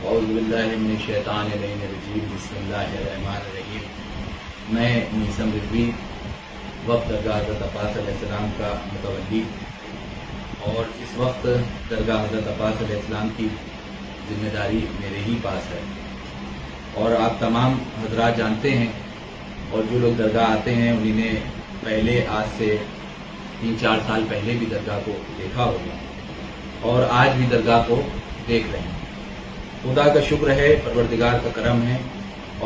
اعوذ باللہ من الشیطان الرجیم بسم اللہ الرحمن الرحیم۔ میں میثم رضوی وقت درگاہ حضرت عباس علیہ السلام کا متولی اور اس وقت درگاہ حضرت عباس علیہ السلام کی ذمہ داری میرے ہی پاس ہے، اور آپ تمام حضرات جانتے ہیں اور جو لوگ درگاہ آتے ہیں انہیں نے پہلے آج سے 3-4 سال پہلے بھی درگاہ کو دیکھا ہوگا اور آج بھی درگاہ کو دیکھ رہے ہیں۔ خدا کا شکر ہے، پروردگار کا کرم ہے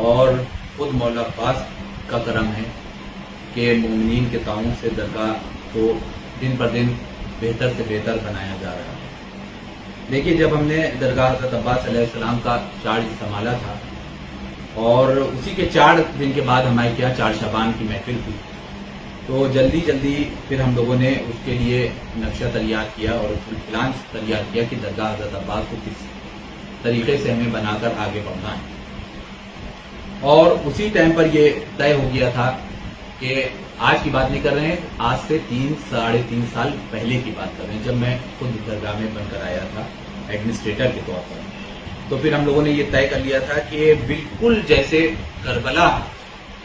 اور خود مولا عباس کا کرم ہے کہ مومنین کے تعاون سے درگاہ کو دن پر دن بہتر سے بہتر بنایا جا رہا ہے۔ دیکھیے، جب ہم نے درگاہ حضرت عباس علیہ السلام کا چارج سنبھالا تھا اور اسی کے 4 دن کے بعد ہماری 4 شعبان کی محفل تھی، تو جلدی پھر ہم لوگوں نے اس کے لیے نقشہ تیار کیا اور پلان تیار کیا کہ درگاہ حضرت عباس کو کس طریقے سے ہمیں بنا کر آگے بڑھنا ہے۔ اور اسی ٹائم پر یہ طے ہو گیا تھا کہ آج کی بات نہیں کر رہے ہیں، آج سے 3-3.5 سال پہلے کی بات کر رہے ہیں، جب میں خود درگاہ میں بن کر آیا تھا ایڈمنسٹریٹر کے طور پر۔ تو پھر ہم لوگوں نے یہ طے کر لیا تھا کہ بالکل جیسے کربلا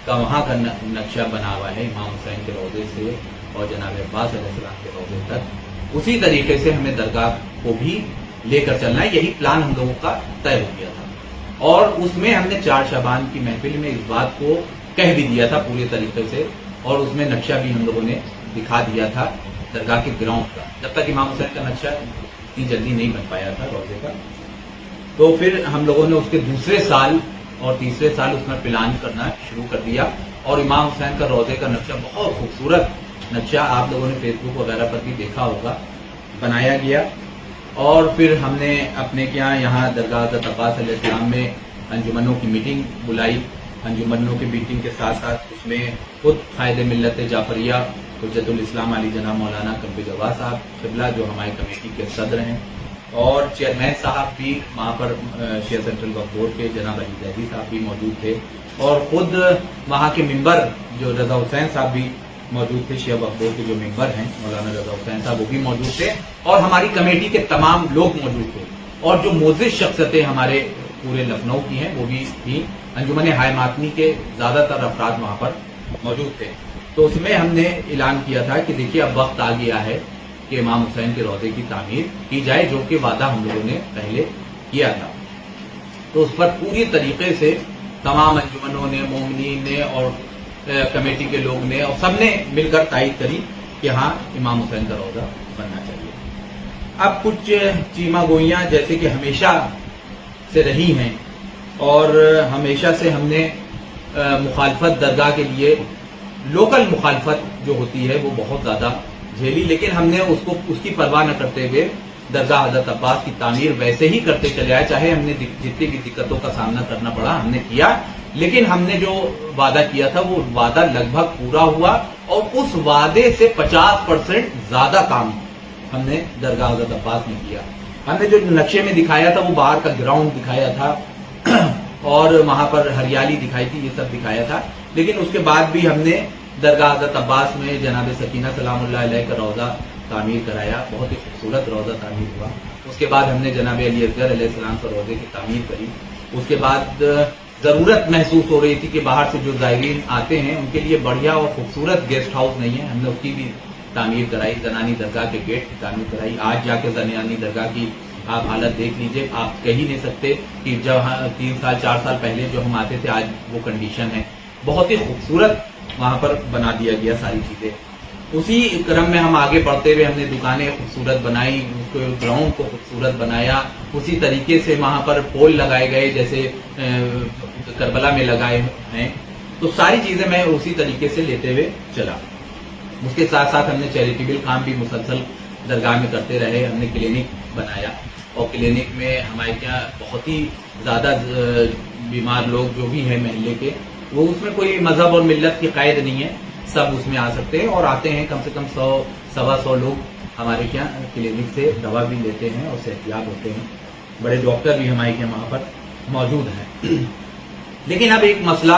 کا وہاں کا نقشہ بنا ہوا ہے امام حسین کے روضے سے اور جناب عباس علیہ السلام کے روضے تک، اسی طریقے سے ہمیں درگاہ کو بھی لے کر چلنا ہے۔ یہی پلان ہم لوگوں کا طے ہو گیا تھا اور اس میں ہم نے 4 شعبان کی محفل میں اس بات کو کہہ بھی دیا تھا پورے طریقے سے، اور اس میں نقشہ بھی ہم لوگوں نے دکھا دیا تھا درگاہ کے گراؤنڈ کا۔ جب تک امام حسین کا نقشہ اتنی جلدی نہیں بن پایا تھا روضے کا، تو پھر ہم لوگوں نے اس کے دوسرے سال اور تیسرے سال اس میں پلان کرنا شروع کر دیا، اور امام حسین کا روضے کا نقشہ بہت خوبصورت نقشہ آپ لوگوں نے فیس بک وغیرہ پر بھی دیکھا ہوگا، بنایا گیا۔ اور پھر ہم نے اپنے یہاں درگاہ حضرت عباس علیہ السلام میں انجمنوں کی میٹنگ بلائی۔ انجمنوں کی میٹنگ کے ساتھ اس میں خود قائد ملت جعفریہ حجت الاسلام علی جناب مولانا کمبی جواد صاحب قبلہ جو ہماری کمیٹی کے صدر ہیں، اور چیئرمین صاحب بھی وہاں پر شیعہ سینٹرل وقف بورڈ کے جناب علی زیدی صاحب بھی موجود تھے، اور خود وہاں کے ممبر جو رضا حسین صاحب بھی موجود تھے، شیعہ وقف بورڈ کے جو ممبر ہیں مولانا رضا حسین صاحب وہ بھی موجود تھے، اور ہماری کمیٹی کے تمام لوگ موجود تھے، اور جو معزز شخصیتیں ہمارے پورے لکھنؤ کی ہیں وہ بھی تھیں۔ انجمن ہائے ماتمی کے زیادہ تر افراد وہاں پر موجود تھے۔ تو اس میں ہم نے اعلان کیا تھا کہ دیکھیے اب وقت آ گیا ہے کہ امام حسین کے روضے کی تعمیر کی جائے، جو کہ وعدہ ہم لوگوں نے پہلے کیا تھا۔ تو اس پر پوری طریقے سے تمام انجمنوں نے، مومنین نے اور کمیٹی کے لوگ نے اور سب نے مل کر تائید کری کہ ہاں امام حسین کا روضہ بننا چاہیے۔ اب کچھ چیما گوئیاں جیسے کہ ہمیشہ سے رہی ہیں، اور ہمیشہ سے ہم نے مخالفت درگاہ کے لیے، لوکل مخالفت جو ہوتی ہے وہ بہت زیادہ جھیلی، لیکن ہم نے اس کی پرواہ نہ کرتے ہوئے درگاہ حضرت عباس کی تعمیر ویسے ہی کرتے چلے آئے، چاہے ہم نے جتنی بھی دقتوں کا سامنا کرنا پڑا ہم نے کیا، لیکن ہم نے جو وعدہ کیا تھا وہ وعدہ لگ بھگ پورا ہوا، اور اس وعدے سے 50% زیادہ کام ہم نے درگاہ حضرت عباس میں کیا۔ ہم نے جو نقشے میں دکھایا تھا وہ باہر کا گراؤنڈ دکھایا تھا اور وہاں پر ہریالی دکھائی تھی، یہ سب دکھایا تھا، لیکن اس کے بعد بھی ہم نے درگاہ حضرت عباس میں جناب سکینہ سلام اللہ علیہ کا روضہ تعمیر کرایا، بہت ہی خوبصورت روضہ تعمیر ہوا۔ اس کے بعد ہم نے جناب علی اصغر علیہ السلام کا روضے کی تعمیر کری۔ اس کے بعد ضرورت محسوس ہو رہی تھی کہ باہر سے جو زائرین آتے ہیں ان کے لیے بڑھیا اور خوبصورت گیسٹ ہاؤس نہیں ہے، ہم نے اس کی بھی تعمیر کرائی، زنانی درگاہ کے گیٹ کی تعمیر کرائی۔ آج جا کے زنانی درگاہ کی آپ حالت دیکھ لیجئے، آپ کہہ ہی نہیں سکتے کہ جب 3-4 سال پہلے جو ہم آتے تھے آج وہ کنڈیشن ہے۔ بہت ہی خوبصورت وہاں پر بنا دیا گیا ساری چیزیں۔ اسی کرم میں ہم آگے بڑھتے ہوئے ہم نے دکانیں خوبصورت بنائی، اس کو گراؤنڈ کو خوبصورت بنایا، اسی طریقے سے وہاں پر پول لگائے گئے جیسے کربلا میں لگائے ہیں۔ تو ساری چیزیں میں اسی طریقے سے لیتے ہوئے چلا۔ اس کے ساتھ ہم نے چیریٹیبل کام بھی مسلسل درگاہ میں کرتے رہے۔ ہم نے کلینک بنایا، اور کلینک میں ہمارے یہاں بہت ہی زیادہ بیمار لوگ جو بھی ہیں محلے کے، وہ اس میں کوئی مذہب اور ملت کی قید نہیں ہے، سب اس میں آ سکتے ہیں اور آتے ہیں۔ کم سے کم 100-125 لوگ ہمارے یہاں کلینک سے دوا بھی لیتے ہیں اور صحتیاب ہوتے ہیں۔ بڑے ڈاکٹر بھی ہمارے یہاں وہاں پر موجود ہیں۔ لیکن اب ایک مسئلہ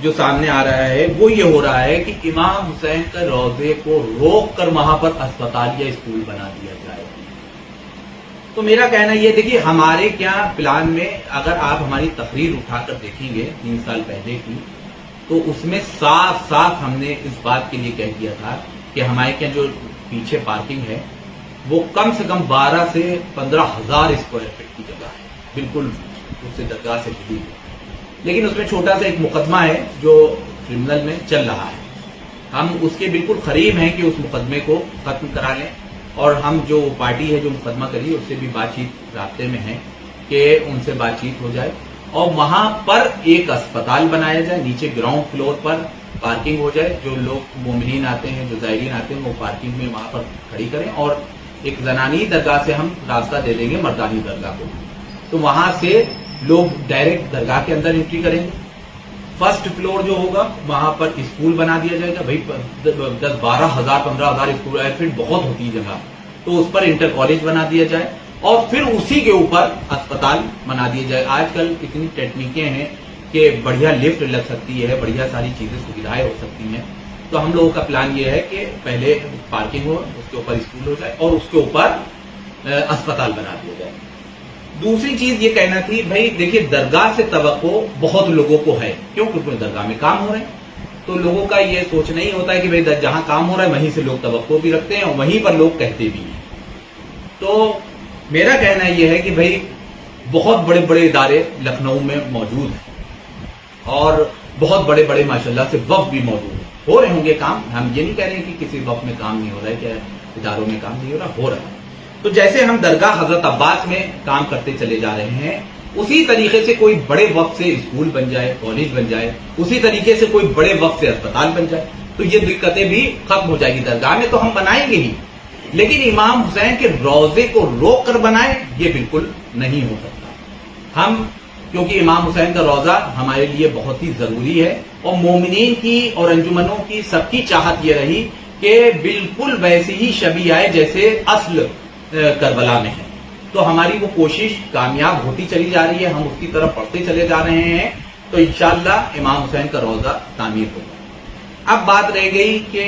جو سامنے آ رہا ہے وہ یہ ہو رہا ہے کہ امام حسین کے روضے کو روک کر وہاں پر اسپتال یا اسکول بنا دیا جائے۔ تو میرا کہنا یہ دیکھیے ہمارے کیا پلان میں اگر آپ ہماری تقریر اٹھا کر دیکھیں گے 3 سال پہلے کی تو اس میں صاف صاف ہم نے اس بات کے لیے کہہ دیا تھا کہ ہمارے کیا جو پیچھے پارکنگ ہے وہ کم سے کم 12 سے 15,000 اسکوائر فٹ کی جگہ ہے، بالکل اس سے درگاہ سے جڑی ہوئی، لیکن اس میں چھوٹا سا ایک مقدمہ ہے جو کرمنل میں چل رہا ہے۔ ہم اس کے بالکل قریب ہیں کہ اس مقدمے کو ختم کرا لیں، اور ہم جو پارٹی ہے جو مقدمہ کری اس سے بھی بات چیت رابطے میں ہے کہ ان سے بات چیت ہو جائے اور وہاں پر ایک اسپتال بنایا جائے، نیچے گراؤنڈ فلور پر پارکنگ ہو جائے، جو لوگ مومنین آتے ہیں جو زائرین آتے ہیں وہ پارکنگ میں وہاں پر کھڑی کریں، اور ایک زنانی درگاہ سے ہم راستہ دے دیں گے مردانی درگاہ کو، تو وہاں سے لوگ ڈائریکٹ درگاہ کے اندر انٹری کریں گے۔ فرسٹ فلور جو ہوگا وہاں پر اسکول بنا دیا جائے گا، بھائی 10-12 ہزار 15,000 اسکوائر فٹ بہت ہوتی ہے جگہ، تو اس پر انٹر کالج بنا دیا جائے اور پھر اسی کے اوپر اسپتال بنا دیا جائے۔ آج کل اتنی ٹیکنیکیں ہیں کہ بڑھیا لفٹ لگ سکتی ہے، بڑھیا ساری چیزیں سویدھائیں ہو سکتی ہیں، تو ہم لوگوں کا پلان یہ ہے کہ پہلے پارکنگ ہو، اس کے اوپر اسکول ہو جائے اور اس کے اوپر اسپتال بنا دیا جائے۔ دوسری چیز یہ کہنا تھی، بھائی دیکھیے درگاہ سے توقع بہت لوگوں کو ہے، کیوں؟ کیونکہ درگاہ میں کام ہو رہے ہیں، تو لوگوں کا یہ سوچ نہیں ہوتا ہے کہ بھائی جہاں کام ہو رہا ہے وہیں سے لوگ توقع بھی رکھتے ہیں اور وہیں پر لوگ کہتے بھی ہیں۔ تو میرا کہنا یہ ہے کہ بھائی بہت بڑے بڑے ادارے لکھنؤ میں موجود ہیں اور بہت بڑے بڑے ماشاءاللہ سے وقف بھی موجود ہیں، ہو رہے ہوں گے کام، ہم یہ نہیں کہہ رہے ہیں کہ کسی وقف میں کام نہیں ہو رہا ہے، کہ اداروں میں کام نہیں ہو رہا ہے۔ تو جیسے ہم درگاہ حضرت عباس میں کام کرتے چلے جا رہے ہیں، اسی طریقے سے کوئی بڑے وقت سے اسکول بن جائے، کالج بن جائے، اسی طریقے سے کوئی بڑے وقت سے اسپتال بن جائے، تو یہ دقتیں بھی ختم ہو جائے گی۔ درگاہ میں تو ہم بنائیں گے ہی، لیکن امام حسین کے روضے کو روک کر بنائیں یہ بالکل نہیں ہو سکتا۔ ہم کیونکہ امام حسین کا روضہ ہمارے لیے بہت ہی ضروری ہے، اور مومنین کی اور انجمنوں کی سب کی چاہت یہ رہی کہ بالکل ویسی ہی شبیہ آئے جیسے اصل کربلا میں ہے، تو ہماری وہ کوشش کامیاب ہوتی چلی جا رہی ہے، ہم اس کی طرف بڑھتے چلے جا رہے ہیں، تو انشاءاللہ امام حسین کا روضہ تعمیر ہوگا۔ اب بات رہ گئی کہ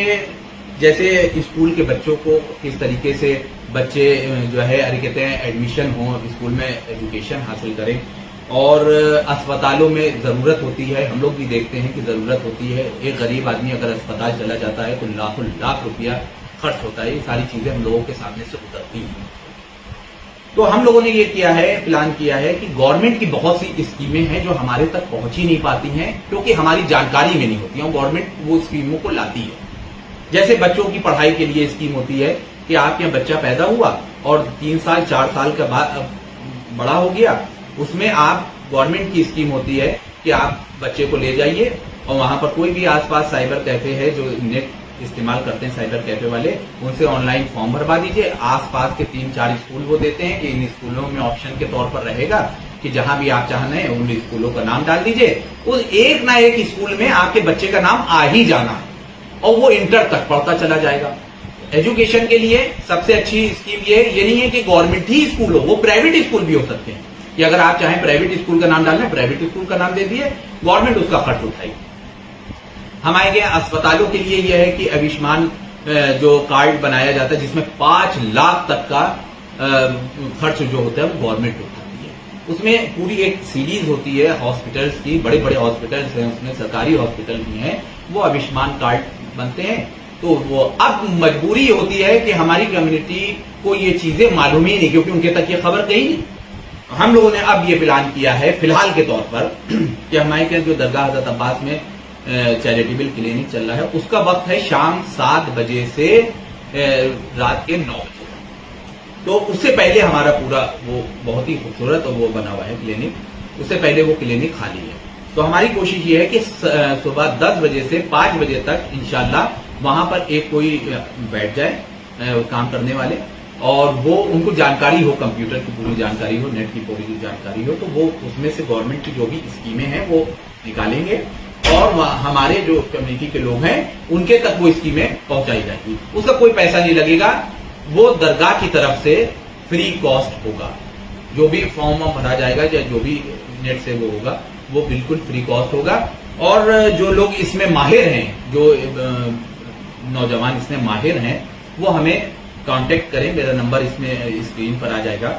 جیسے اسکول کے بچوں کو کس طریقے سے بچے جو ہے کہتے ہیں ایڈمیشن ہوں، اسکول میں ایجوکیشن حاصل کریں، اور اسپتالوں میں ضرورت ہوتی ہے، ہم لوگ بھی دیکھتے ہیں کہ ضرورت ہوتی ہے، ایک غریب آدمی اگر اسپتال چلا جاتا ہے تو لاکھوں لاکھ روپیہ خرچ ہوتا ہے، یہ ساری چیزیں ہم لوگوں کے سامنے سے گزرتی ہیں۔ تو ہم لوگوں نے یہ کیا ہے، پلان کیا ہے کہ گورنمنٹ کی بہت سی اسکیمیں ہیں جو ہمارے تک پہنچ ہی نہیں پاتی ہیں کیونکہ ہماری جانکاری میں نہیں ہوتی ہیں، گورنمنٹ وہ اسکیموں کو لاتی ہے۔ جیسے بچوں کی پڑھائی کے لیے اسکیم ہوتی ہے کہ آپ کے یہاں بچہ پیدا ہوا اور 3 سال 4 سال کے بعد بڑا ہو گیا، اس میں آپ گورنمنٹ کی اسکیم ہوتی ہے کہ آپ بچے کو لے جائیے اور وہاں پر کوئی بھی آس پاس سائبر کیفے ہے جو نیٹ استعمال کرتے ہیں سائبر کیفے والے، ان سے آن لائن فارم بھروا دیجئے۔ آس پاس کے 3-4 اسکول وہ دیتے ہیں کہ ان اسکولوں میں آپشن کے طور پر رہے گا کہ جہاں بھی آپ چاہنا ہے ان اسکولوں کا نام ڈال دیجئے، اس ایک نہ ایک اسکول میں آپ کے بچے کا نام آ ہی جانا ہے اور وہ انٹر تک پڑھتا چلا جائے گا۔ ایجوکیشن کے لیے سب سے اچھی اسکیم یہ نہیں ہے کہ گورنمنٹ ہی اسکول ہو، وہ پرائیویٹ اسکول بھی ہو سکتے ہیں کہ اگر آپ چاہیں پرائیویٹ اسکول کا نام ڈالنا ہے پرائیویٹ اسکول کا نام دے دیے، گورنمنٹ اس کا خرچ اٹھائے گی۔ ہمارے یہاں اسپتالوں کے لیے یہ ہے کہ آیوشمان جو کارڈ بنایا جاتا ہے جس میں 5 لاکھ تک کا خرچ جو ہوتا ہے وہ گورنمنٹ اٹھاتی ہے، اس میں پوری ایک سیریز ہوتی ہے ہاسپٹلس کی، بڑے بڑے ہاسپٹلس ہیں اس میں، سرکاری ہاسپٹل بھی ہیں، وہ آیوشمان کارڈ بنتے ہیں۔ تو وہ اب مجبوری ہوتی ہے کہ ہماری کمیونٹی کو یہ چیزیں معلوم ہی نہیں کیونکہ ان کے تک یہ خبر گئی نہیں۔ ہم لوگوں نے اب یہ پلان کیا ہے فی الحال کے طور پر کہ ہمارے کے جو درگاہ حضرت عباس میں چیریٹیبل کلینک چل رہا ہے اس کا وقت ہے شام 7 بجے سے رات کے 9 بجے، تو اس سے پہلے ہمارا پورا وہ بہت ہی خوبصورت اور وہ بنا ہوا ہے کلینک، اس سے پہلے وہ کلینک خالی ہے۔ تو ہماری کوشش یہ ہے کہ صبح 10 بجے سے 5 بجے تک انشاءاللہ وہاں پر ایک کوئی بیٹھ جائے کام کرنے والے، اور وہ ان کو جانکاری ہو، کمپیوٹر کی پوری جانکاری ہو، نیٹ کی پوری جانکاری ہو، تو وہ اس میں سے گورنمنٹ کی جو بھی اسکیمیں ہیں وہ نکالیں گے اور ہمارے جو کمیونٹی کے لوگ ہیں ان کے تک وہ اسکیمیں پہنچائی جائیں گی۔ اس کا کوئی پیسہ نہیں لگے گا، وہ درگاہ کی طرف سے فری کاسٹ ہوگا، جو بھی فارم بھرا جائے گا یا جو بھی نیٹ سے وہ ہوگا وہ بالکل فری کاسٹ ہوگا۔ اور جو لوگ اس میں ماہر ہیں، جو نوجوان اس میں ماہر ہیں، وہ ہمیں کانٹیکٹ کریں، میرا نمبر اس میں اسکرین پر آ جائے گا،